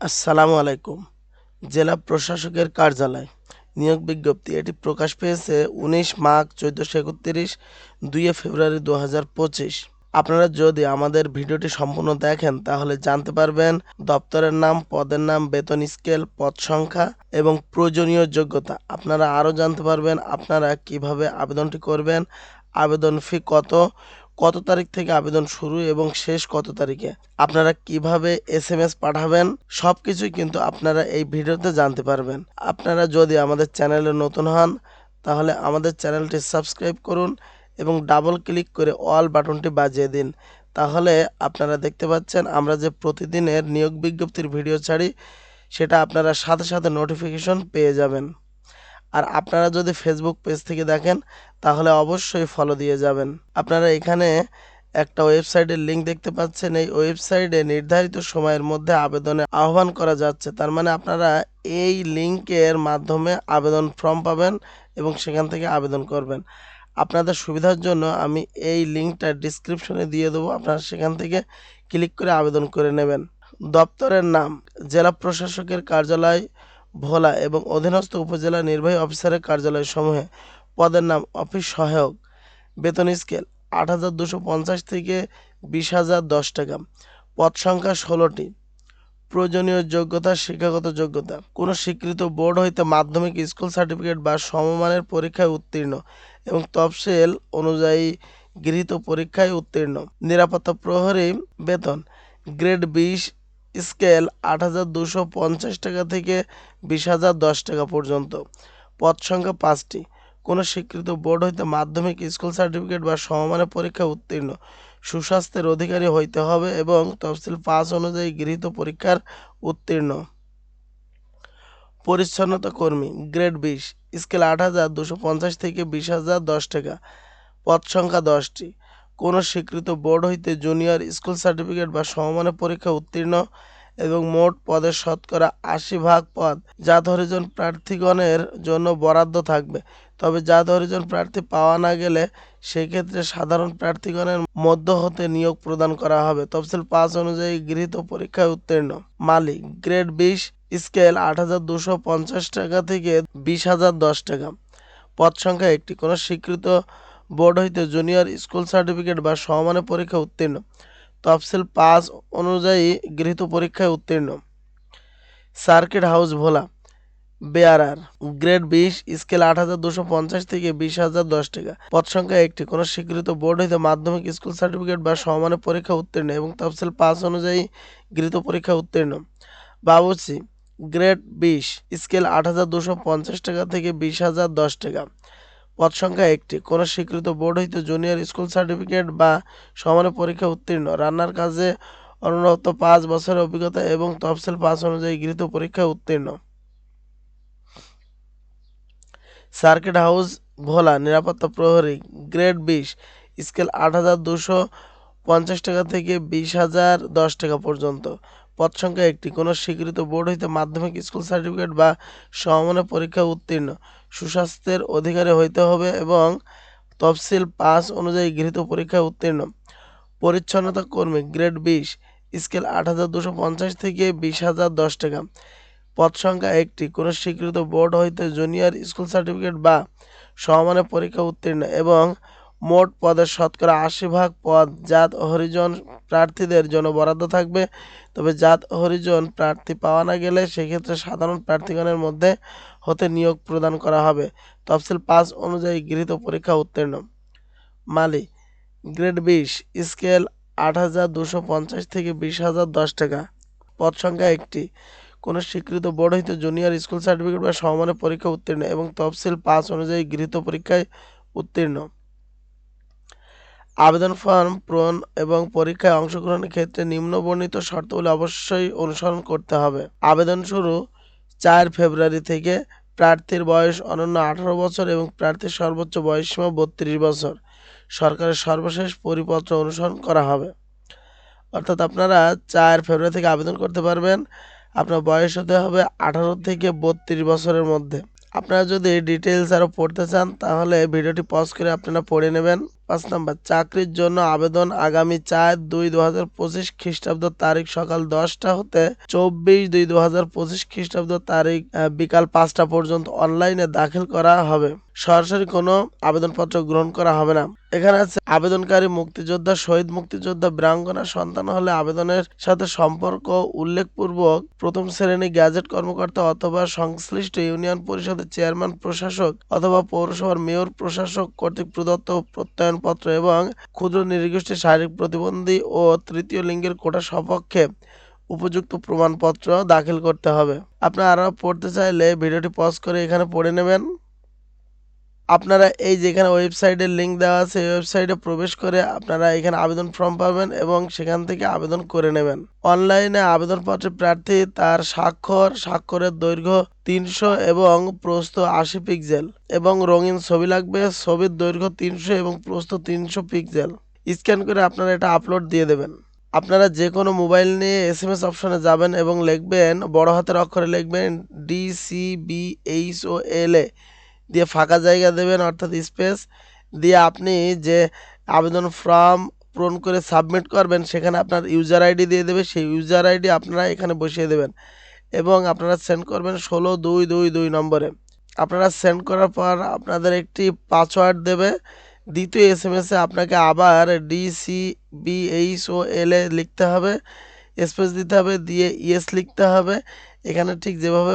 আসসালামু আলাইকুম। জেলা প্রশাসকের কার্যালয় নিয়োগ বিজ্ঞপ্তি এটি প্রকাশ পেয়েছে ১৯ মার্চ ১৪৩১ ২ ফেব্রুয়ারি ২০২৫। আপনারা যদি আমাদের ভিডিওটি সম্পূর্ণ দেখেন তাহলে জানতে পারবেন দপ্তরের নাম, পদের নাম, বেতন স্কেল, পদ সংখ্যা এবং প্রয়োজনীয় যোগ্যতা। আপনারা আরও জানতে পারবেন আপনারা কিভাবে আবেদনটি করবেন, আবেদন ফি কত তারিখ থেকে আবেদন শুরু এবং শেষ কত তারিখে, আপনারা কিভাবে এসএমএস পাঠাবেন, সবকিছুই কিন্তু আপনারা এই ভিডিওতে জানতে পারবেন। আপনারা যদি আমাদের চ্যানেলে নতুন হন তাহলে আমাদের চ্যানেলটি সাবস্ক্রাইব করুন এবং ডাবল ক্লিক করে অল বাটনটি বাজিয়ে দিন। তাহলে আপনারা দেখতে পাচ্ছেন আমরা যে প্রতিদিনের নিয়োগ বিজ্ঞপ্তির ভিডিও ছাড়ি সেটা আপনারা সাথে সাথে নোটিফিকেশন পেয়ে যাবেন। আর আপনারা যদি ফেসবুক পেজ থেকে দেখেন তাহলে অবশ্যই ফলো দিয়ে যাবেন। আপনারা এখানে একটা ওয়েবসাইটের লিঙ্ক দেখতে পাচ্ছেন। এই ওয়েবসাইটে নির্ধারিত সময়ের মধ্যে আবেদনের আহ্বান করা যাচ্ছে। তার মানে আপনারা এই লিঙ্কের মাধ্যমে আবেদন ফর্ম পাবেন এবং সেখান থেকে আবেদন করবেন। আপনাদের সুবিধার জন্য আমি এই লিঙ্কটা ডিসক্রিপশনে দিয়ে দেবো, আপনারা সেখান থেকে ক্লিক করে আবেদন করে নেবেন। দপ্তরের নাম জেলা প্রশাসকের কার্যালয় ভোলা এবং অধীনস্থ উপজেলা নির্বাহী অফিসারের কার্যালয় সমূহে। পদের নাম অফিস সহায়ক। বেতন স্কেল ৮,২৫০ থেকে ২০,০১০ টাকা। পদ সংখ্যা ১৬টি। প্রয়োজনীয় যোগ্যতা শিক্ষাগত যোগ্যতা কোনো স্বীকৃত বোর্ড হইতে মাধ্যমিক স্কুল সার্টিফিকেট বা সমমানের পরীক্ষায় উত্তীর্ণ এবং তফসিল অনুযায়ী গৃহীত পরীক্ষায় উত্তীর্ণ। নিরাপত্তা প্রহরী বেতন গ্রেড ২০ স্কেল ৮,২৫০ টাকা থেকে ২০,০১০ টাকা পর্যন্ত। পদ সংখ্যা ৫টি। কোনো স্বীকৃত বোর্ড হইতে মাধ্যমিক স্কুল সার্টিফিকেট বা সমমানের পরীক্ষায় উত্তীর্ণ, সুস্বাস্থ্যের অধিকারী হইতে হবে এবং তফসিল ৫ অনুযায়ী গৃহীত পরীক্ষার উত্তীর্ণ। পরিচ্ছন্নতা কর্মী গ্রেড ২০ স্কেল ৮,২৫০ থেকে ২০,০১০ টাকা। পদ সংখ্যা ১০টি। কোনো স্বীকৃত বোর্ড হইতে জুনিয়র স্কুল সার্টিফিকেট বা সমমানের পরীক্ষায় উত্তীর্ণ এবং মোট পদের শতকরা ৮০% পদ জাত হরিজন প্রার্থীগণের জন্য বরাদ্দ থাকবে। তবে জাত হরিজন প্রার্থী পাওয়া না গেলে সেক্ষেত্রে সাধারণ প্রার্থীগণের মধ্য হতে নিয়োগ প্রদান করা হবে। তফসিল ৫ অনুযায়ী গৃহীত পরীক্ষায় উত্তীর্ণ। মালিক গ্রেড ২০ স্কেল ৮,২৫০ টাকা থেকে ২০,০১০ টাকা। পদ সংখ্যা ১টি। কোনো স্বীকৃত বোর্ড হইতে জুনিয়র স্কুল সার্টিফিকেট বা সমমানের পরীক্ষায় উত্তীর্ণ, তফসিল ৫ অনুযায়ী গৃহীত পরীক্ষায় উত্তীর্ণ। সার্কিট হাউস ভোলা বেয়ারার গ্রেড ২০ স্কেল ৮,২৫০ থেকে ২০,০১০ টাকা। পদ সংখ্যা ১টি। কোনো স্বীকৃত বোর্ড হইতে মাধ্যমিক স্কুল সার্টিফিকেট বা সমমানের পরীক্ষা উত্তীর্ণ এবং তফসিল ৫ অনুযায়ী গৃহীত পরীক্ষা উত্তীর্ণ। বাবুর্চি গ্রেড ২০ স্কেল ৮,২৫০ টাকা থেকে ২০,০১০ টাকা। পদ সংখ্যা ১টি। কোনো স্বীকৃত বোর্ড হইতে জুনিয়র স্কুল সার্টিফিকেট বা সমমানের পরীক্ষা উত্তীর্ণ, রান্নার কাজে অনূর্ধ্ব ৫ বছরের অভিজ্ঞতা এবং তফসিল ৫ অনুযায়ী গৃহীত পরীক্ষায় উত্তীর্ণ। সার্কিট হাউস ভোলা নিরাপত্তা প্রহরী গ্রেড ২০ স্কেল ৮,২৫০ টাকা থেকে ২০,০১০ টাকা পর্যন্ত। পদ সংখ্যা ১টি। কোনো স্বীকৃত বোর্ড হইতে মাধ্যমিক স্কুল সার্টিফিকেট বা সমমানের পরীক্ষায় উত্তীর্ণ, সুস্বাস্থ্যের অধিকারী হইতে হবে এবং তফসিল ৫ অনুযায়ী গৃহীত পরীক্ষায় উত্তীর্ণ। পরিচ্ছন্নতা কর্মী গ্রেড ২০ স্কেল ৮,২৫০ থেকে ২০,০১০ টাকা। পদ সংখ্যা ১টি। কোনো স্বীকৃত বোর্ড হইতে জুনিয়র স্কুল সার্টিফিকেট বা সমমানের পরীক্ষা উত্তীর্ণ এবং মোট পদের শতকরা ৮০% পদ জাত হরিজন প্রার্থীদের জন্য বরাদ্দ থাকবে। তবে জাত হরিজন প্রার্থী পাওয়া না গেলে সেক্ষেত্রে সাধারণ প্রার্থীগণের মধ্যে হতে নিয়োগ প্রদান করা হবে। তফসিল ৫ অনুযায়ী গৃহীত পরীক্ষা উত্তীর্ণ। মালি গ্রেড ২০ স্কেল ৮,২৫০ থেকে ২০,০১০ টাকা। পদ সংখ্যা ১টি। কোনো স্বীকৃত বোর্ড হইতে জুনিয়র স্কুল সার্টিফিকেট বা সমমানের পরীক্ষা উত্তীর্ণ এবং তফসিল ৫ অনুযায়ী গৃহীত পরীক্ষায় উত্তীর্ণ। আবেদন ফর্ম পূরণ এবং পরীক্ষায় অংশগ্রহণের ক্ষেত্রে নিম্নবর্ণিত শর্তাবলী অবশ্যই অনুসরণ করতে হবে। আবেদন শুরু ৪ ফেব্রুয়ারি থেকে। প্রার্থীর বয়স অনূন্য ১৮ বছর এবং প্রার্থীর সর্বোচ্চ বয়সসীমা ৩২ বছর। সরকারের সর্বশেষ পরিপত্র অনুসরণ করা হবে। অর্থাৎ আপনারা ৪ ফেব্রুয়ারি থেকে আবেদন করতে পারবেন। আপনার বয়স হতে হবে ১৮ থেকে ৩২ বছরের মধ্যে। আপনারা যদি ডিটেলস আরও পড়তে চান তাহলে ভিডিওটি পজ করে আপনারা পড়ে নেবেন। 5 নাম্বার চাকরির জন্য আবেদন আগামী 4/2/2025 খ্রিস্টাব্দ তারিখ সকাল 10টা হতে 24/2/2025 খ্রিস্টাব্দ তারিখ বিকাল 5টা পর্যন্ত অনলাইনে দাখিল করা হবে। সরাসরি কোনো আবেদনপত্র গ্রহণ করা হবে না। এখানে আছে আবেদনকারী মুক্তিযোদ্ধা, শহীদ মুক্তিযোদ্ধা, বীরাঙ্গনা সন্তান হলে আবেদনের সাথে সম্পর্ক উল্লেখপূর্বক প্রথম শ্রেণী গ্যাজেট কর্মকর্তা অথবা সংশ্লিষ্ট ইউনিয়ন পরিষদের চেয়ারম্যান, প্রশাসক অথবা পৌরসভার মেয়র প্রশাসক কর্তৃক প্রদত্ত প্রত্যয়নপত্র এবং ক্ষুদ্র নৃগোষ্ঠীর শারীরিক প্রতিবন্ধী ও তৃতীয় লিঙ্গের কোটা সপক্ষে উপযুক্ত প্রমাণপত্র দাখিল করতে হবে। আপনারা আরও পড়তে চাইলে ভিডিওটি পজ করে এখানে পড়ে নেবেন। আপনারা এই যেখানে ওয়েবসাইটের লিঙ্ক দেওয়া আছে এই ওয়েবসাইটে প্রবেশ করে আপনারা এখানে আবেদন ফর্ম পাবেন এবং সেখান থেকে আবেদন করে নেবেন। অনলাইনে আবেদনপত্রে প্রার্থী তার স্বাক্ষরের দৈর্ঘ্য 300 এবং প্রস্থ 80 পিক্সেল এবং রঙিন ছবি লাগবে। ছবির দৈর্ঘ্য 300 এবং প্রস্থ 300 পিক্সেল স্ক্যান করে আপনারা এটা আপলোড দিয়ে দেবেন। আপনারা যে কোনো মোবাইল নিয়ে SMS অপশনে যাবেন এবং লিখবেন, বড় হাতের অক্ষরে লিখবেন DCBHOLA দিয়ে ফাঁকা জায়গা দেবেন অর্থাৎ স্পেস দিয়ে আপনি যে আবেদন ফর্ম পূরণ করে সাবমিট করবেন সেখানে আপনার ইউজার আইডি দিয়ে দেবে। সেই ইউজার আইডি আপনারা এখানে বসিয়ে দেবেন এবং আপনারা সেন্ড করবেন 16-222 নম্বরে। আপনারা সেন্ড করার পর আপনাদের একটি পাসওয়ার্ড দেবে। দ্বিতীয় SMS-এ আপনাকে আবার DCBHOLA লিখতে হবে, স্পেস দিতে হবে, দিয়ে ইয়েস লিখতে হবে। এখানে ঠিক যেভাবে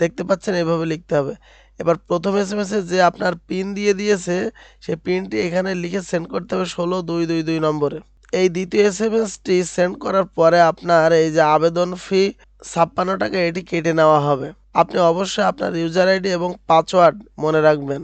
দেখতে পাচ্ছেন এভাবে লিখতে হবে। এবার প্রথম SMS-এ যে আপনার পিন দিয়ে দিয়েছে সেই পিনটি এখানে লিখে সেন্ড করতে হবে 16-222 নম্বরে। এই দ্বিতীয় SMS-টি সেন্ড করার পরে আপনার এই যে আবেদন ফি 56 টাকা এটি কেটে নেওয়া হবে। আপনি অবশ্যই আপনার ইউজার আইডি এবং পাসওয়ার্ড মনে রাখবেন।